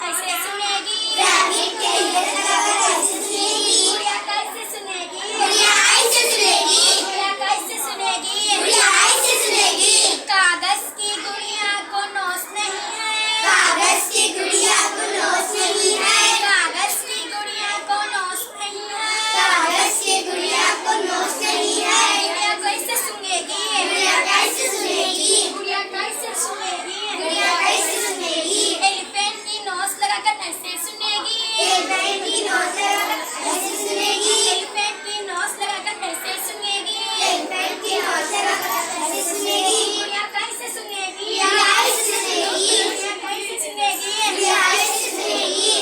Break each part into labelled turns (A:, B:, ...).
A: कैसे सुनेगी?
B: ब्रैकेट के अंदर लगाकर कैसे सुनेगी?
A: गुड़िया कैसे सुनेगी?
B: गुड़िया ऐसे सुनेगी।
A: गुड़िया कैसे सुनेगी?
B: गुड़िया ऐसे सुनेगी।
A: कागज की गुड़िया को नोच नहीं है।
B: कागज की गुड़िया को नोच नहीं है।
A: कागज की गुड़िया को नोच नहीं है।
B: कागज की गुड़िया को नोच नहीं है।
A: गुड़िया कैसे सुनेगी?
B: गुड़िया कैसे सुनेगी?
A: गुड़िया कैसे सुनेगी?
B: गुड़िया कैसे सुनेगी?
A: एलिफेंट की नोच लगाकर कैसे सुनेगी?
B: एलिफेंट की नोच लगाकर कैसे सुनेगी?
A: एलिफेंट की नोच लगाकर कैसे सुनेगी?
B: एलिफेंट की नोच लगाकर कैसे सुनेगी?
A: गुड़िया कैसे सुनेगी?
B: गुड़िया ऐसे सुनेगी।
A: गुड़िया कैसे सुनेगी?
B: गुड़िया ऐसे सुनेगी।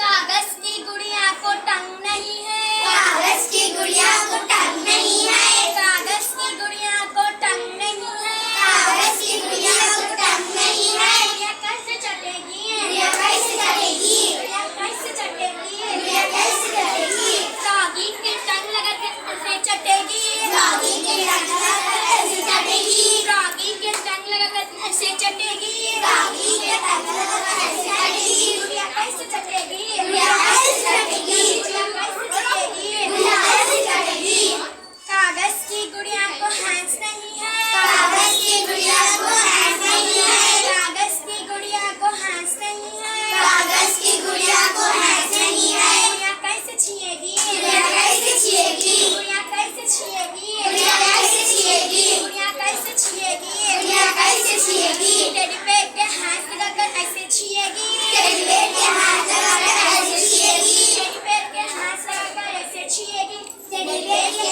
A: कागज की गुड़िया को टंग नहीं है।
B: कागज की गुड़िया को टंग नहीं है।
A: कागज की गुड़िया को टंग नहीं है।
B: कागज की गुड़िया को टंग नहीं है।
A: गुड़िया कैसे चटेगी?
B: गुड़िया कैसे चलेगी?
A: गुड़िया कैसे चटेगी?
B: गुड़िया कैसे चलेगी?
A: डॉगी के टंग लगाकर कैसे चटेगी?
B: डॉगी के टंग लगाकर कैसे चटेगी?
A: डॉगी के टंग लगाकर कैसे चटेगी?
B: डॉगी के टंग लगाकर कैसे चटेगी?
A: गुड़िया कैसे चटेगी?
B: गुड़िया कैसे चटेगी?
A: गुड़िया कैसे चटेगी?
B: गुड़िया कैसे चटेगी?
A: कागज की गुड़िया को हैंड्स नहीं है।
B: कागज की गुड़िया को हैंड्स नहीं है।
A: कागज की गुड़िया को हैंड्स नहीं है।
B: कागज की गुड़िया को हैंड्स नहीं है।
A: गुड़िया कैसे छिएगी?
B: गुड़िया कैसे छिएगी?
A: गुड़िया कैसे छिएगी?
B: गुड़िया कैसे छिएगी?
A: गुड़िया कैसे छिएगी?
B: गुड़िया कैसे छिएगी?
A: टेडी बेयर के हाथ लगाकर ऐसे छिएगी।
B: टेडी बेयर के हाथ लगाकर ऐसे छिएगी।
A: टेडी बेयर के हाथ लगाकर ऐसे छिएगी।
B: टेडी बेयर के